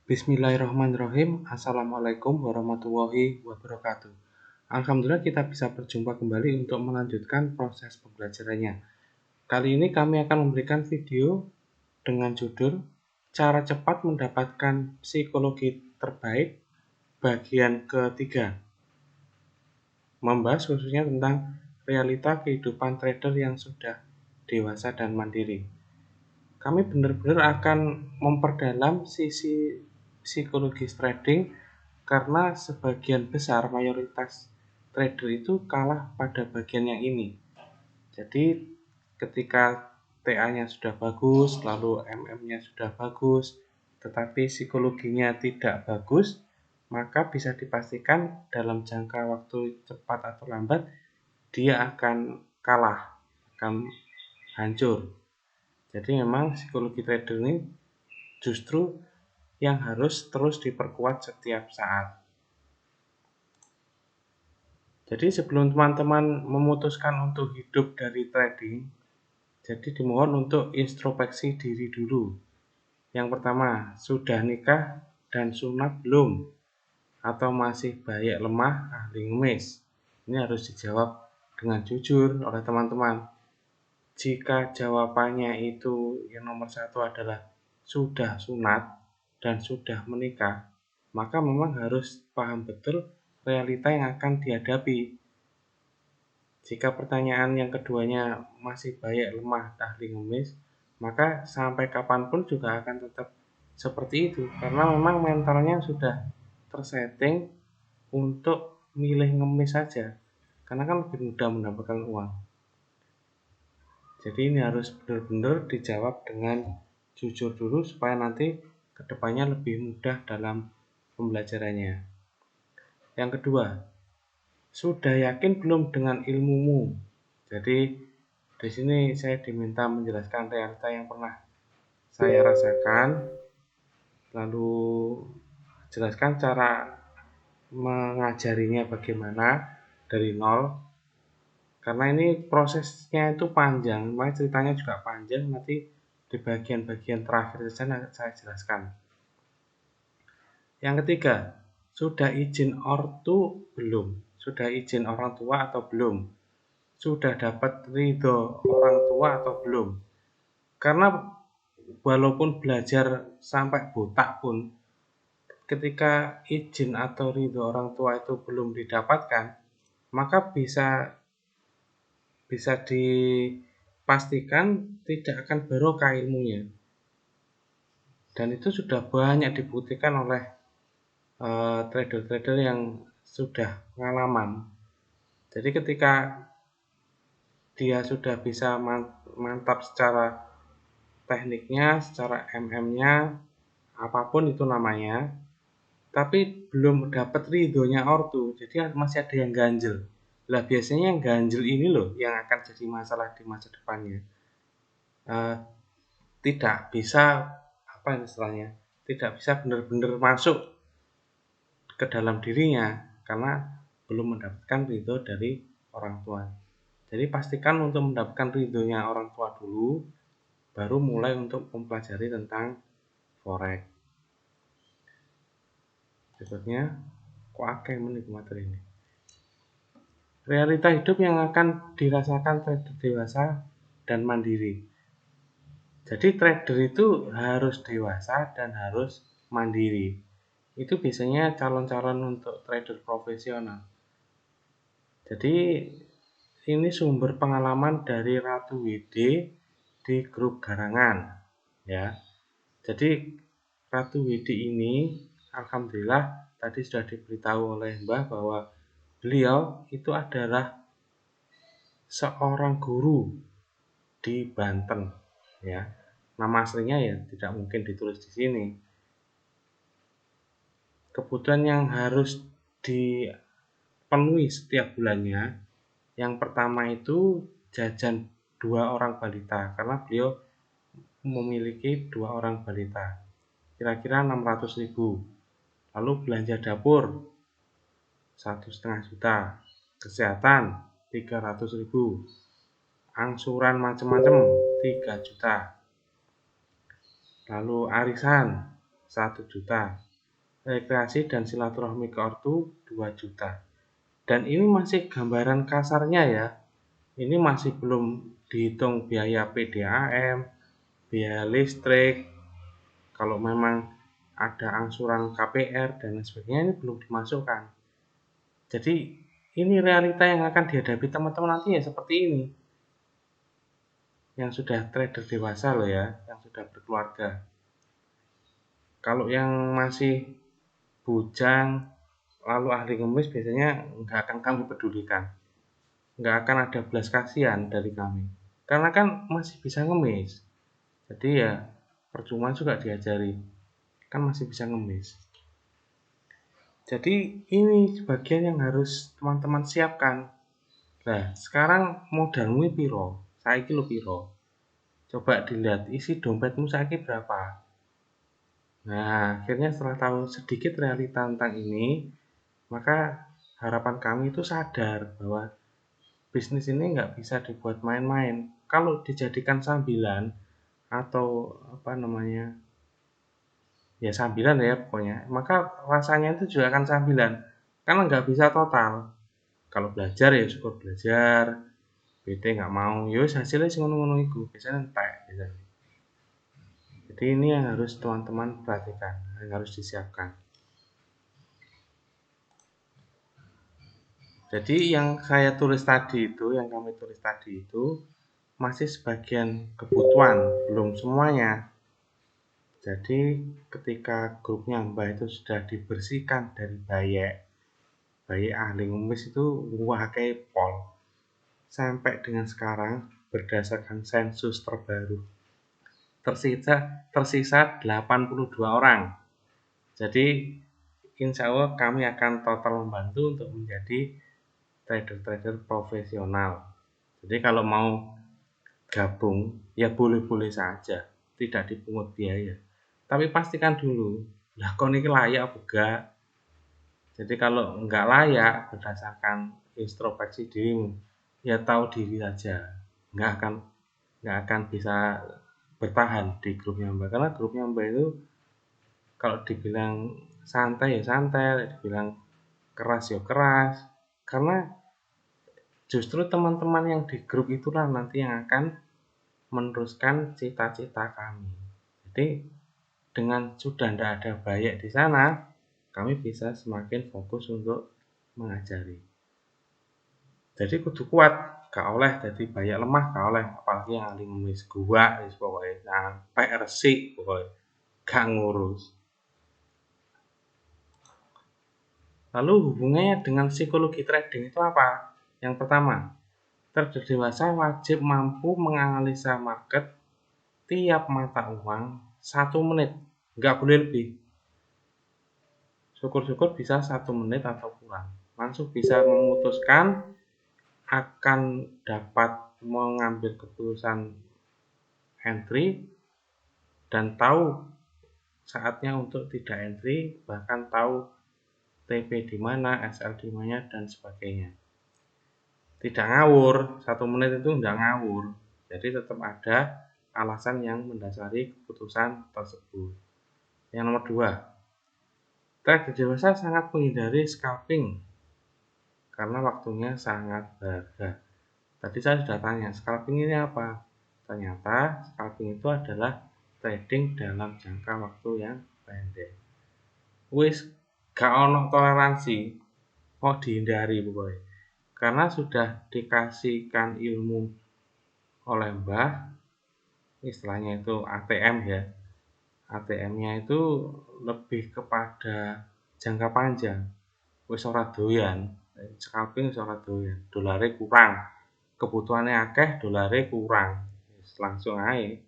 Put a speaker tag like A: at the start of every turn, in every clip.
A: Bismillahirrahmanirrahim. Assalamualaikum warahmatullahi wabarakatuh. Alhamdulillah kita bisa berjumpa kembali untuk melanjutkan proses pembelajarannya. Kali ini kami akan memberikan video dengan judul Cara Cepat Mendapatkan Psikologi Terbaik bagian ketiga. Membahas khususnya tentang realita kehidupan trader yang sudah dewasa dan mandiri. Kami benar-benar akan memperdalam sisi psikologis trading karena sebagian besar mayoritas trader itu kalah pada bagian yang ini. Jadi ketika TA-nya sudah bagus, lalu MM-nya sudah bagus, tetapi psikologinya tidak bagus, maka bisa dipastikan dalam jangka waktu cepat atau lambat dia akan kalah, akan hancur. Jadi memang psikologi trader ini justru yang harus terus diperkuat setiap saat. Jadi sebelum teman-teman memutuskan untuk hidup dari trading, jadi dimohon untuk introspeksi diri dulu. Yang pertama, sudah nikah dan sunat belum? Atau masih bayak lemah ahli ngemis? Ini harus dijawab dengan jujur oleh teman-teman. Jika jawabannya itu yang nomor satu adalah sudah sunat dan sudah menikah, maka memang harus paham betul realita yang akan dihadapi. Jika pertanyaan yang keduanya masih bayak lemah ahli ngemis, maka sampai kapanpun juga akan tetap seperti itu, karena memang mentalnya sudah tersetting untuk milih ngemis saja, karena kan lebih mudah mendapatkan uang. Jadi ini harus benar-benar dijawab dengan jujur dulu supaya nanti kedepannya lebih mudah dalam pembelajarannya. Yang kedua, sudah yakin belum dengan ilmumu? Jadi di sini saya diminta menjelaskan realita yang pernah saya rasakan, lalu jelaskan cara mengajarinya bagaimana dari nol. Karena ini prosesnya itu panjang, makanya ceritanya juga panjang, nanti di bagian-bagian terakhir saja saya jelaskan. Yang ketiga, sudah izin ortu belum? Sudah izin orang tua atau belum? Sudah dapat ridho orang tua atau belum? Karena walaupun belajar sampai buta pun, ketika izin atau ridho orang tua itu belum didapatkan, maka bisa dipastikan tidak akan barokah ilmunya. Dan itu sudah banyak dibuktikan oleh trader-trader yang sudah pengalaman. Jadi ketika dia sudah bisa mantap secara tekniknya, secara MM-nya, apapun itu namanya, tapi belum dapat ridhonya ortu, jadi masih ada yang ganjel. Lah biasanya yang ganjel ini loh yang akan jadi masalah di masa depannya. Tidak bisa istilahnya, tidak bisa benar-benar masuk ke dalam dirinya karena belum mendapatkan ridho dari orang tua. Jadi pastikan untuk mendapatkan ridhonya orang tua dulu, baru mulai untuk mempelajari tentang forex. Berikutnya, kok akeh menit materi ini. Realita hidup yang akan dirasakan trader dewasa dan mandiri. Jadi trader itu harus dewasa dan harus mandiri. Itu biasanya calon-calon untuk trader profesional. Jadi ini sumber pengalaman dari Ratu WD di grup Garangan, ya. Jadi Ratu WD ini alhamdulillah tadi sudah diberitahu oleh Mbah bahwa beliau itu adalah seorang guru di Banten, ya. Nama aslinya ya tidak mungkin ditulis di sini. Kebutuhan yang harus dipenuhi setiap bulannya, yang pertama itu jajan 2 orang balita, karena beliau memiliki 2 orang balita, kira-kira 600.000. Lalu belanja dapur 1,5 juta, kesehatan 300.000, angsuran macam-macam 3 juta, lalu arisan 1 juta. Rekreasi dan silaturahmi ke ortu 2 juta. Dan ini masih gambaran kasarnya ya. Ini masih belum dihitung biaya PDAM, biaya listrik, kalau memang ada angsuran KPR dan lain sebagainya, ini belum dimasukkan. Jadi ini realita yang akan dihadapi teman-teman nanti ya seperti ini. Yang sudah trader dewasa loh ya, yang sudah berkeluarga. Kalau yang masih bujang, lalu ahli ngemis, biasanya nggak akan kami pedulikan. Nggak akan ada belas kasihan dari kami. Karena kan masih bisa ngemis. Jadi ya percuma juga diajari. Kan masih bisa ngemis. Jadi ini bagian yang harus teman-teman siapkan. Nah, sekarang modalmu piro? Saiki lu piro? Coba dilihat isi dompetmu saiki berapa. Nah, akhirnya setelah tahu sedikit realita tentang ini, maka harapan kami itu sadar bahwa bisnis ini nggak bisa dibuat main-main. Kalau dijadikan sambilan atau apa namanya, ya sambilan ya pokoknya, maka rasanya itu juga akan sambilan. Karena nggak bisa total. Kalau belajar ya syukur belajar, bete nggak mau, yus hasilnya sih ngono-ngono iku, biasanya entek biasanya. Jadi ini yang harus teman-teman perhatikan, yang harus disiapkan. Jadi yang saya tulis tadi itu, yang kami tulis tadi itu masih sebagian kebutuhan, belum semuanya. Jadi ketika grupnya Mbah itu sudah dibersihkan dari bayek ahli ngemis itu wakai pol. Sampai dengan sekarang berdasarkan sensus terbaru tersisa 82 orang. Jadi insya Allah kami akan total membantu untuk menjadi trader-trader profesional. Jadi kalau mau gabung ya boleh-boleh saja, tidak dipungut biaya. Tapi pastikan dulu, lah kok ini layak apa enggak? Jadi kalau enggak layak berdasarkan introspeksi dirimu, ya tahu diri saja, nggak akan bisa bertahan di grupnya Mbak, karena grupnya Mbak itu kalau dibilang santai ya santai, dibilang keras ya keras, karena justru teman-teman yang di grup itulah nanti yang akan meneruskan cita-cita kami. Jadi dengan sudah tidak ada bayek di sana, kami bisa semakin fokus untuk mengajari. Jadi kudu kuat, gak oleh jadi bayek lemah, gak oleh, apalagi yang ahli ngemis gua wis pokoke sampai resik pokoke gak ngurus. Lalu hubungannya dengan psikologi trading itu apa? Yang pertama, trader dewasa wajib mampu menganalisa market tiap mata uang 1 menit, nggak boleh lebih. Syukur-syukur bisa 1 menit atau kurang. Langsung bisa memutuskan akan dapat mengambil keputusan entry dan tahu saatnya untuk tidak entry, bahkan tahu TP di mana, SL di mana dan sebagainya. Tidak ngawur, 1 menit itu tidak ngawur. Jadi tetap ada alasan yang mendasari keputusan tersebut. Yang nomor 2, trader dewasa sangat menghindari scalping karena waktunya sangat berharga. Tadi saya sudah tanya, scalping ini apa? Ternyata scalping itu adalah trading dalam jangka waktu yang pendek. Wis gak ono toleransi, mau dihindari pokoknya. Karena sudah dikasihkan ilmu oleh Mbah, istilahnya itu ATM ya. ATM-nya itu lebih kepada jangka panjang. Wis ora doyan, scalping wis ora doyan, dolare kurang. Kebutuhannya akeh, dolare kurang. Langsung aja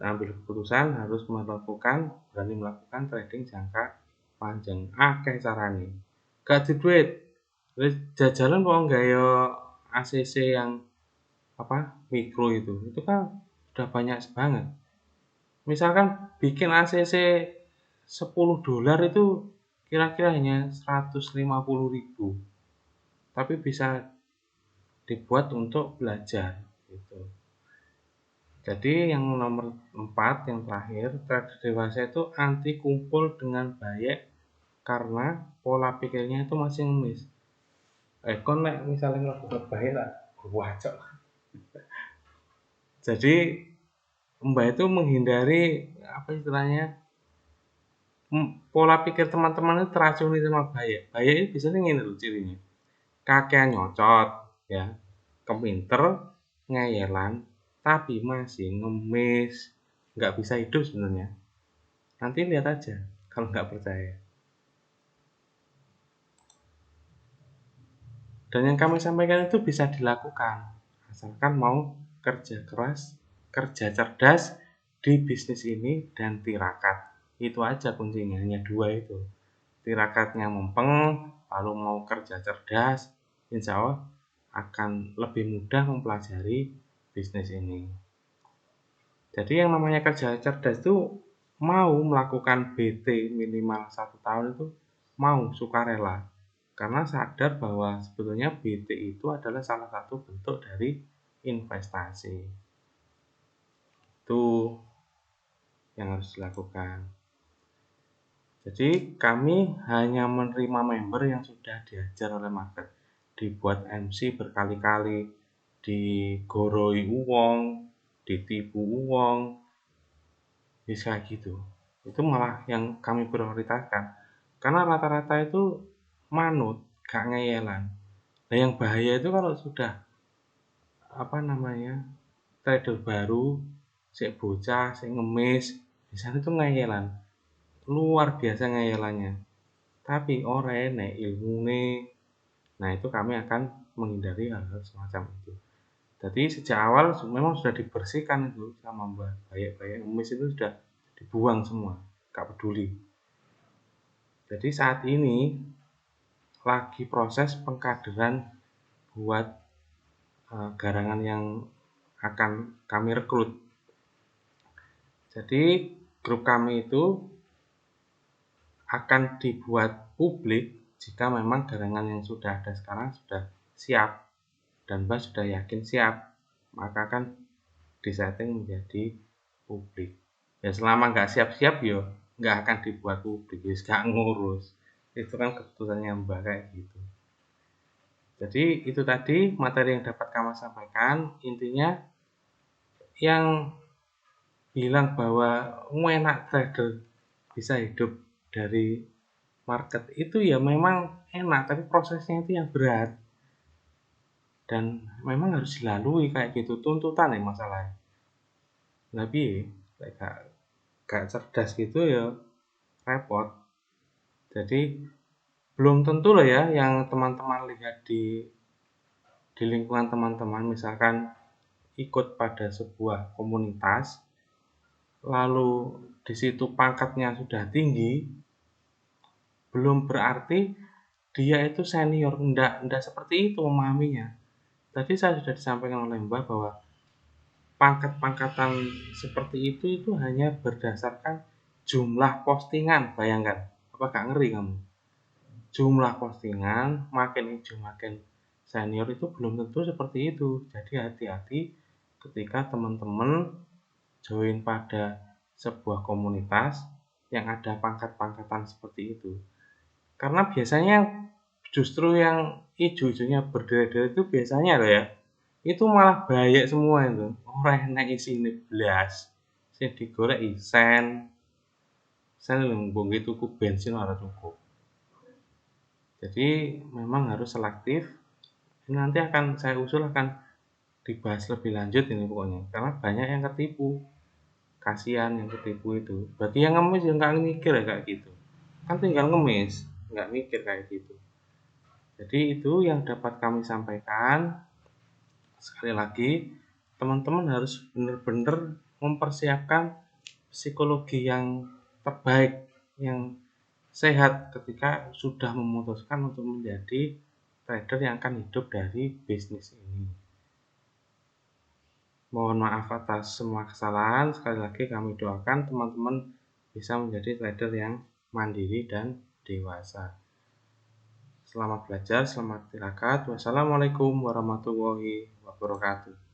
A: ambil keputusan harus berani melakukan trading jangka panjang. Akeh carane. Gak di duit. Jajalan kok enggak ya ACC yang apa mikro itu kan udah banyak banget. Misalkan bikin ACC 10 dolar itu kira-kira hanya 150.000, tapi bisa dibuat untuk belajar gitu. Jadi yang nomor 4 yang terakhir, trader dewasa itu anti kumpul dengan bayek karena pola pikirnya itu masih ngemis. Kon nek misalnya melakukan bayek lah, wacok. Jadi Mbak itu menghindari apa istilahnya pola pikir teman-teman itu teracuni sama bayek. Bayek itu biasanya ngene lho cirinya. Kakean nyocot, ya, kepinter, ngeyelan, tapi masih ngemis, nggak bisa hidup sebenarnya. Nanti lihat aja kalau nggak percaya. Dan yang kami sampaikan itu bisa dilakukan, asalkan mau kerja keras, kerja cerdas di bisnis ini dan tirakat. Itu aja kuncinya, hanya dua itu. Tirakatnya mumpeng, lalu mau kerja cerdas, insya Allah akan lebih mudah mempelajari bisnis ini. Jadi yang namanya kerja cerdas itu mau melakukan BT minimal 1 tahun itu mau sukarela. Karena sadar bahwa sebetulnya BT itu adalah salah satu bentuk dari investasi. Itu yang harus dilakukan. Jadi kami hanya menerima member yang sudah diajar oleh market. Dibuat MC berkali-kali, digoroi uang, ditipu uang, bisa gitu. Itu malah yang kami prioritaskan. Karena rata-rata itu manut, gak ngeyelan. Nah yang bahaya itu kalau sudah apa namanya trader baru, si bocah, si ngemis, di sana itu ngeyelan, luar biasa ngeyelannya. Tapi ora enek ilmune. Nah itu kami akan menghindari hal-hal semacam itu. Jadi sejak awal memang sudah dibersihkan itu sama Mbak. Bayek-bayek ngemis itu sudah dibuang semua, gak peduli. Jadi saat ini lagi proses pengkaderan buat garangan yang akan kami rekrut. Jadi grup kami itu akan dibuat publik jika memang garangan yang sudah ada sekarang sudah siap dan Mbak sudah yakin siap, maka akan disetting menjadi publik. Ya selama nggak siap-siap ya nggak akan dibuat publik, ya nggak ngurus. Itu kan keputusannya Mbak kayak gitu. Jadi itu tadi materi yang dapat kami sampaikan. Intinya yang bilang bahwa enak trader bisa hidup dari market itu ya memang enak, tapi prosesnya itu yang berat. Dan memang harus dilalui kayak gitu, tuntutan ya masalahnya. Tapi gak cerdas gitu ya repot. Jadi belum tentu loh ya yang teman-teman lihat di lingkungan teman-teman, misalkan ikut pada sebuah komunitas, lalu di situ pangkatnya sudah tinggi, belum berarti dia itu senior. Enggak seperti itu memahaminya. Tadi saya sudah disampaikan oleh Mbak bahwa pangkat-pangkatan seperti itu hanya berdasarkan jumlah postingan. Bayangkan, apa gak ngeri kamu? Jumlah postingan makin hijau makin senior itu belum tentu seperti itu. Jadi hati-hati ketika teman-teman join pada sebuah komunitas yang ada pangkat-pangkatan seperti itu. Karena biasanya justru yang hijau-hijaunya berderet-deret itu biasanya loh ya, itu malah banyak semua itu. Orang enak isine blas. Sing digorek isen. Sen lho mbok tuku bensin ora cukup. Jadi memang harus selektif. Ini nanti akan saya usul akan dibahas lebih lanjut ini pokoknya. Karena banyak yang ketipu. Kasihan yang ketipu itu. Bagi yang ngemis ya nggak mikir ya kayak gitu. Kan tinggal ngemis, nggak mikir kayak gitu. Jadi itu yang dapat kami sampaikan. Sekali lagi, teman-teman harus benar-benar mempersiapkan psikologi yang terbaik, yang sehat ketika sudah memutuskan untuk menjadi trader yang akan hidup dari bisnis ini. Mohon maaf atas semua kesalahan. Sekali lagi kami doakan teman-teman bisa menjadi trader yang mandiri dan dewasa. Selamat belajar, selamat tirakat. Wassalamualaikum warahmatullahi wabarakatuh.